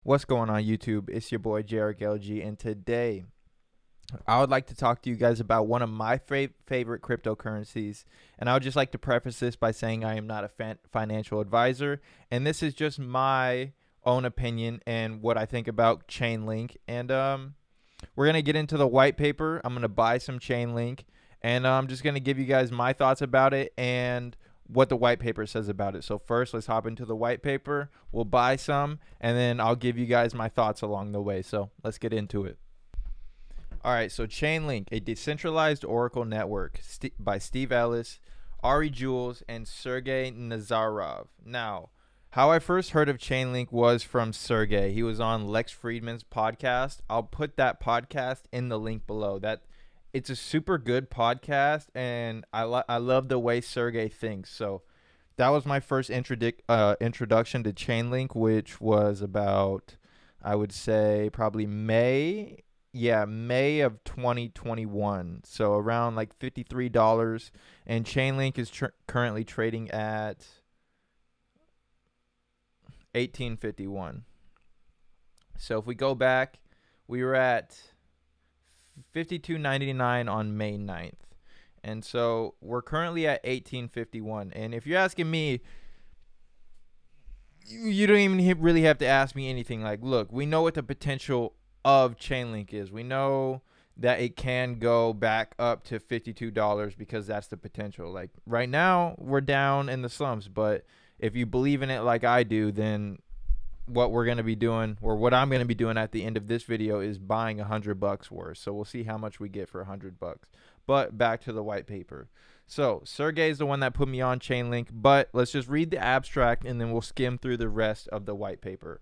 What's going on YouTube? It's your boy Jarek LG, and today I would like to talk to you guys about one of my favorite cryptocurrencies. And I would just like to preface this by saying I am not a financial advisor, and this is just my own opinion and what I think about ChainLink. And we're gonna get into the white paper. I'm gonna buy some ChainLink, and I'm just gonna give you guys my thoughts about it and what the white paper says about it. So first, let's hop into the white paper. We'll buy some, and then I'll give you guys my thoughts along the way. So let's get into it. All right, so Chainlink, a decentralized Oracle network by Steve Ellis, Ari Jules, and Sergey Nazarov. Now, how I first heard of Chainlink was from Sergey. He was on Lex Friedman's podcast. I'll put that podcast in the link below. It's a super good podcast, and I love the way Sergey thinks. So that was my first introduction to Chainlink, which was about, I would say, probably May. Yeah, May of 2021. So around like $53. And Chainlink is currently trading at 1851. So if we go back, we were at 52.99 on May 9th. And so we're currently at 1851. And if you're asking me, you don't even really have to ask me anything. Like, look, we know what the potential of Chainlink is. We know that it can go back up to $52 because that's the potential. Like right now, we're down in the slumps, but if you believe in it like I do, then what we're going to be doing, or what I'm going to be doing at the end of this video, is buying $100 worth. So we'll see how much we get for $100. But back to the white paper. So Sergey is the one that put me on Chainlink, but let's just read the abstract and then we'll skim through the rest of the white paper.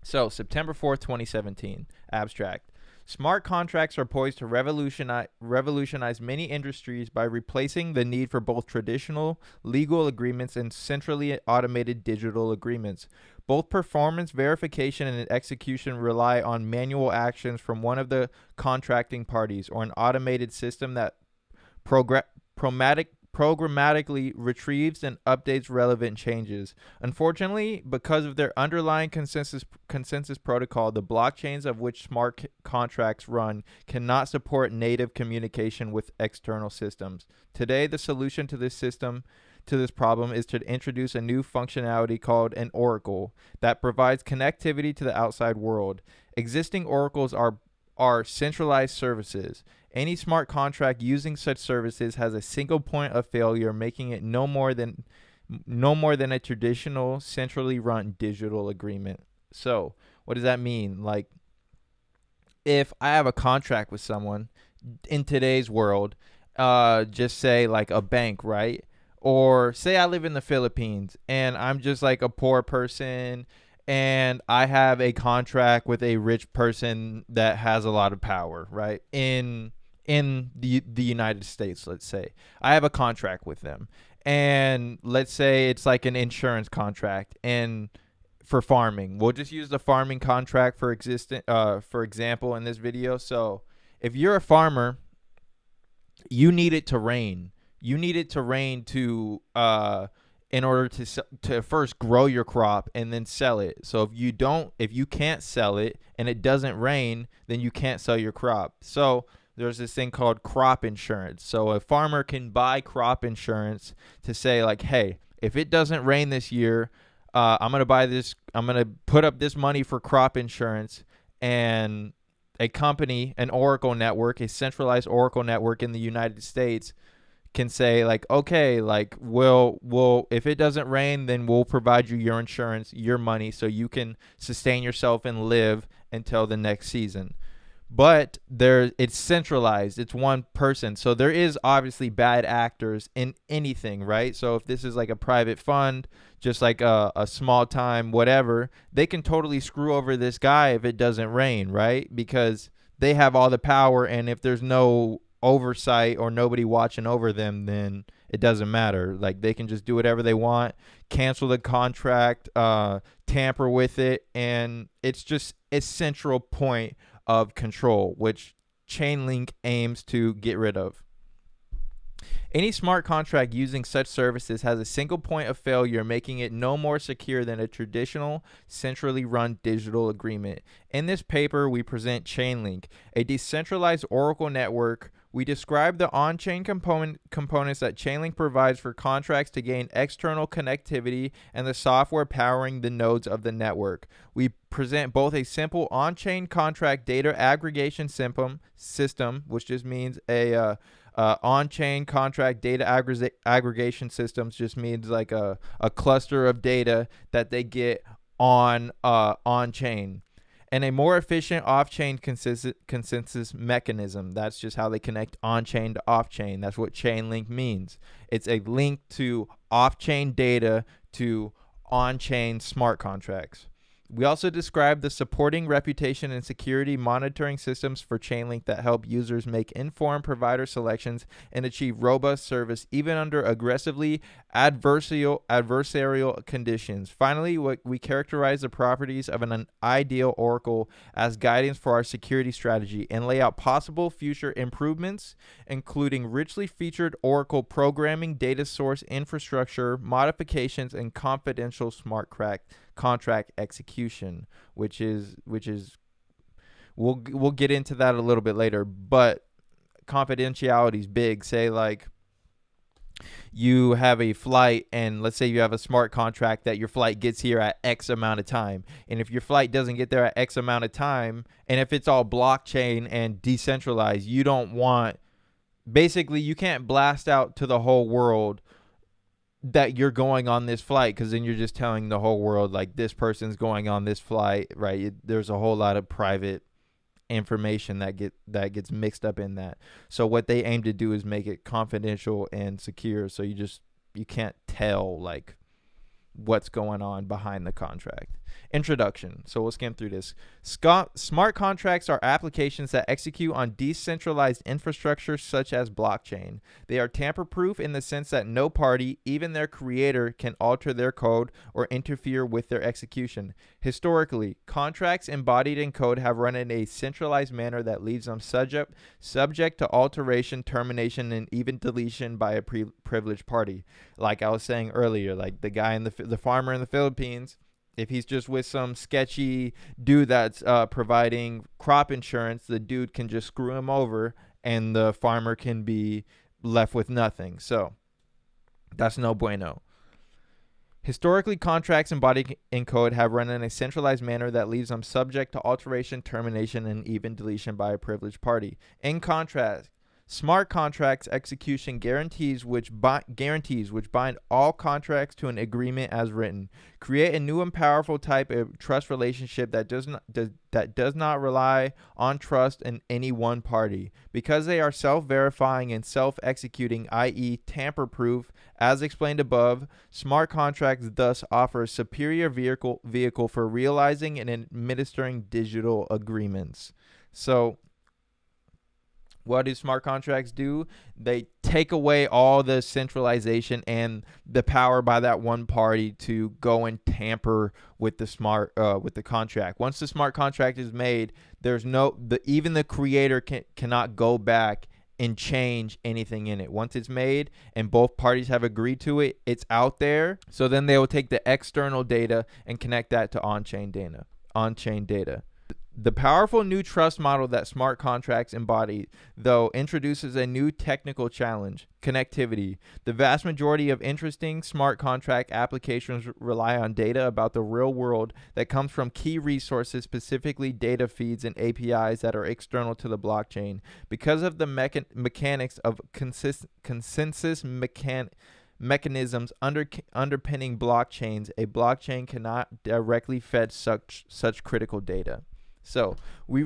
So September 4th, 2017, abstract. Smart contracts are poised to revolutionize many industries by replacing the need for both traditional legal agreements and centrally automated digital agreements. Both performance verification and execution rely on manual actions from one of the contracting parties or an automated system that programmatically retrieves and updates relevant changes. Unfortunately, because of their underlying consensus protocol, the blockchains of which smart contracts run cannot support native communication with external systems. Today, the solution to this problem is to introduce a new functionality called an oracle that provides connectivity to the outside world. Existing oracles are centralized services. Any smart contract using such services has a single point of failure, making it no more than a traditional centrally run digital agreement. So, what does that mean? Like, if I have a contract with someone in today's world, just say like a bank, right? Or say I live in the Philippines and I'm just like a poor person and I have a contract with a rich person that has a lot of power, right? In the United States, let's say. I have a contract with them. And let's say it's like an insurance contract and for farming. We'll just use the farming contract for example in this video. So, if you're a farmer, you need it to rain. You need it to rain to in order to first grow your crop and then sell it. So if you can't sell it and it doesn't rain, then you can't sell your crop. So there's this thing called crop insurance. So a farmer can buy crop insurance to say like, hey, if it doesn't rain this year, I'm gonna put up this money for crop insurance. And a company, an Oracle network, a centralized Oracle network in the United States, can say like, okay, like we'll if it doesn't rain, then we'll provide you your insurance, your money, so you can sustain yourself and live until the next season. But it's centralized. It's one person. So there is obviously bad actors in anything, right? So if this is like a private fund, just like a small time whatever, they can totally screw over this guy if it doesn't rain, right? Because they have all the power, and if there's no oversight or nobody watching over them, then it doesn't matter. Like they can just do whatever they want, cancel the contract, tamper with it, and it's just a central point of control, which Chainlink aims to get rid of. Any smart contract using such services has a single point of failure, making it no more secure than a traditional, centrally run digital agreement. In this paper, we present ChainLink, a decentralized Oracle network. We describe the on-chain components that ChainLink provides for contracts to gain external connectivity and the software powering the nodes of the network. We present both a simple on-chain contract data aggregation system, which just means on-chain contract data aggregation systems just means like a cluster of data that they get on-chain, and a more efficient off-chain consensus mechanism. That's just how they connect on-chain to off-chain. That's what ChainLink means. It's a link to off-chain data to on-chain smart contracts. We also describe the supporting reputation and security monitoring systems for ChainLink that help users make informed provider selections and achieve robust service even under aggressively adversarial conditions. Finally, we characterize the properties of an ideal Oracle as guidance for our security strategy and lay out possible future improvements, including richly featured Oracle programming, data source infrastructure, modifications, and confidential smart contract execution, which is we'll get into that a little bit later, but confidentiality is big. Say like you have a flight, and let's say you have a smart contract that your flight gets here at X amount of time, and if your flight doesn't get there at X amount of time, and if it's all blockchain and decentralized, you don't want, basically you can't blast out to the whole world that you're going on this flight, because then you're just telling the whole world like this person's going on this flight, right? There's a whole lot of private information that gets mixed up in that. So what they aim to do is make it confidential and secure, so you can't tell like what's going on behind the contract. Introduction. So we'll skim through this. Smart contracts are applications that execute on decentralized infrastructure such as blockchain. They are tamper-proof in the sense that no party, even their creator, can alter their code or interfere with their execution. Historically, contracts embodied in code have run in a centralized manner that leaves them subject to alteration, termination, and even deletion by a privileged party. Like I was saying earlier, like the guy in the farmer in the Philippines, if he's just with some sketchy dude that's providing crop insurance, the dude can just screw him over and the farmer can be left with nothing. So that's no bueno. Historically, contracts embodied in code have run in a centralized manner that leaves them subject to alteration, termination, and even deletion by a privileged party. In contrast, smart contracts execution guarantees which bind all contracts to an agreement as written, create a new and powerful type of trust relationship that does not rely on trust in any one party. Because they are self-verifying and self-executing, i.e. tamper-proof, as explained above, smart contracts thus offer a superior vehicle for realizing and administering digital agreements. So what do smart contracts do? They take away all the centralization and the power by that one party to go and tamper with the contract. Once the smart contract is made, there's even the creator cannot go back and change anything in it. Once it's made and both parties have agreed to it, it's out there. So then they will take the external data and connect that to on-chain data. The powerful new trust model that smart contracts embody, though, introduces a new technical challenge: connectivity. The vast majority of interesting smart contract applications rely on data about the real world that comes from key resources, specifically data feeds and APIs that are external to the blockchain. Because of the mechanics of consensus mechanisms underpinning blockchains, a blockchain cannot directly fed such critical data. So we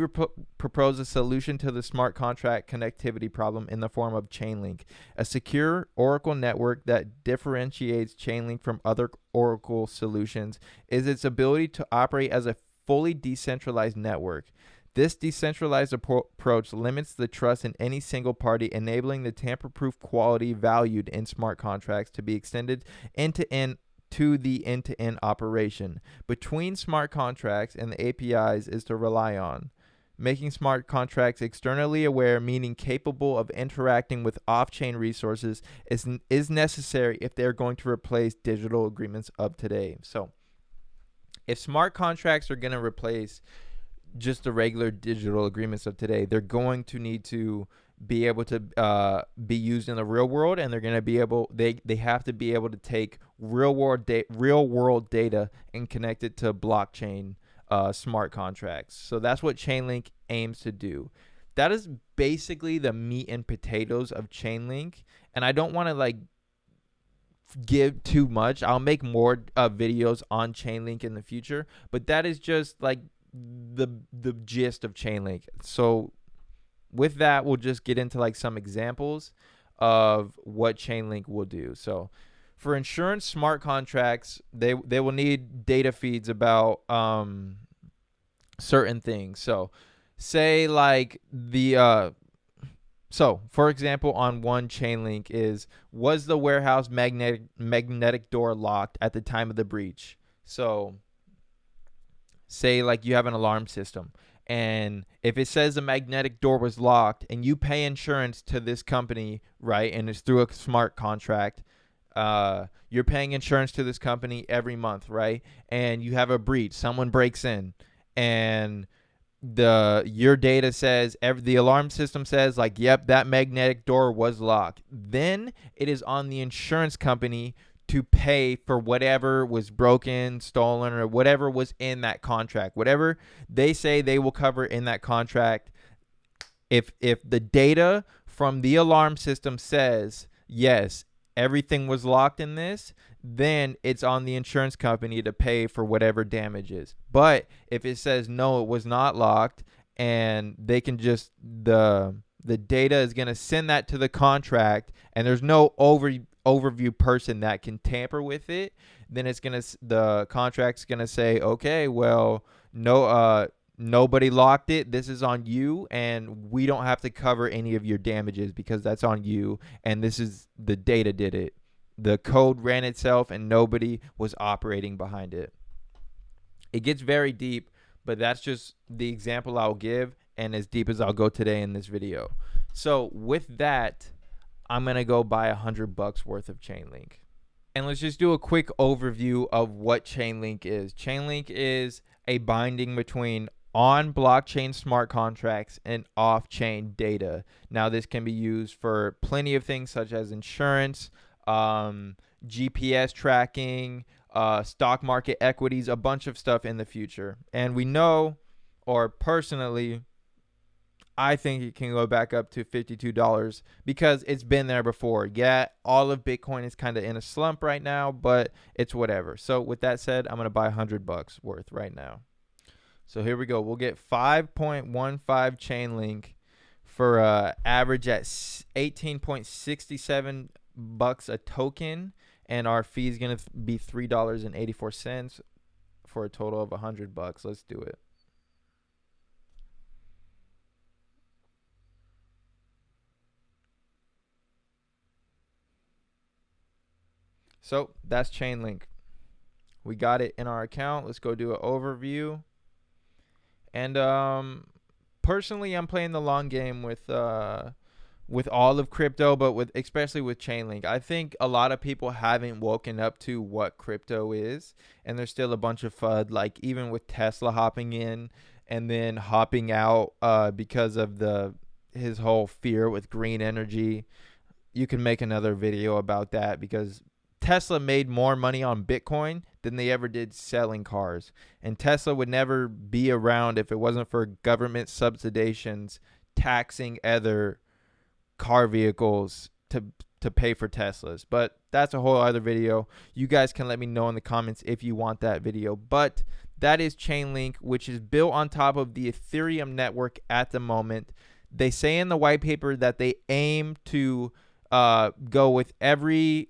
propose a solution to the smart contract connectivity problem in the form of ChainLink, a secure Oracle network that differentiates ChainLink from other Oracle solutions is its ability to operate as a fully decentralized network. This decentralized approach limits the trust in any single party, enabling the tamper-proof quality valued in smart contracts to be extended end-to-end to the end-to-end operation between smart contracts and the APIs is to rely on Making smart contracts externally aware, meaning capable of interacting with off-chain resources, is necessary if they're going to replace digital agreements of today. So if smart contracts are going to replace just the regular digital agreements of today, they're going to need to be able to be used in the real world, and they're going to be able they have to be able to take real world data and connect it to blockchain smart contracts. So that's what ChainLink aims to do. That is basically the meat and potatoes of ChainLink, and I don't want to like give too much. I'll make more videos on ChainLink in the future, but that is just like the gist of ChainLink. So with that, we'll just get into like some examples of what ChainLink will do. So for insurance smart contracts, they will need data feeds about certain things. So say like so for example, on one ChainLink is, was the warehouse magnetic door locked at the time of the breach? So say like you have an alarm system, and if it says the magnetic door was locked and you pay insurance to this company, right, and it's through a smart contract, you're paying insurance to this company every month, right, and you have a breach, someone breaks in, and your data says, the alarm system says like, yep, that magnetic door was locked, then it is on the insurance company to pay for whatever was broken, stolen, or whatever was in that contract. Whatever they say they will cover in that contract. If the data from the alarm system says, yes, everything was locked in this, then it's on the insurance company to pay for whatever damages. But if it says, no, it was not locked, and they can just, the data is going to send that to the contract, and there's no overview person that can tamper with it, then the contract's gonna say, okay, well, no, nobody locked it, this is on you, and we don't have to cover any of your damages because that's on you, and this is, the data did it, the code ran itself, and nobody was operating behind it. It gets very deep, but that's just the example I'll give, and as deep as I'll go today in this video. So with that, I'm going to go buy $100 worth of ChainLink. And let's just do a quick overview of what ChainLink is. ChainLink is a binding between on-blockchain smart contracts and off-chain data. Now, this can be used for plenty of things such as insurance, GPS tracking, stock market equities, a bunch of stuff in the future. And we know, or personally, I think it can go back up to $52 because it's been there before. Yeah, all of Bitcoin is kind of in a slump right now, but it's whatever. So with that said, I'm going to buy $100 worth right now. So here we go. We'll get 5.15 ChainLink for average at 18.67 bucks a token, and our fee is going to be $3.84 for a total of $100. Let's do it. So that's ChainLink. We got it in our account. Let's go do an overview. And personally, I'm playing the long game with all of crypto, but especially with ChainLink. I think a lot of people haven't woken up to what crypto is, and there's still a bunch of FUD. Like even with Tesla hopping in and then hopping out because of his whole fear with green energy. You can make another video about that because Tesla made more money on Bitcoin than they ever did selling cars. And Tesla would never be around if it wasn't for government subsidizations taxing other car vehicles to pay for Teslas. But that's a whole other video. You guys can let me know in the comments if you want that video. But that is ChainLink, which is built on top of the Ethereum network at the moment. They say in the white paper that they aim to go with every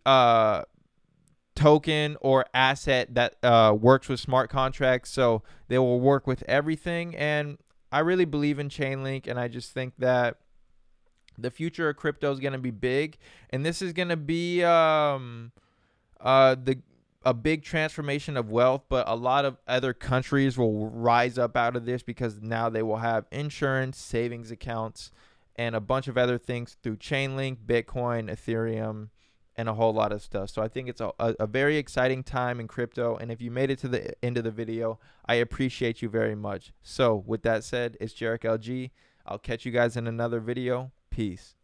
token or asset that works with smart contracts. So they will work with everything. And I really believe in ChainLink, and I just think that the future of crypto is going to be big, and this is going to be a big transformation of wealth, but a lot of other countries will rise up out of this because now they will have insurance, savings accounts, and a bunch of other things through ChainLink, Bitcoin, Ethereum, and a whole lot of stuff. So I think it's a very exciting time in crypto. And if you made it to the end of the video, I appreciate you very much. So with that said, it's Jarek LG. I'll catch you guys in another video. Peace.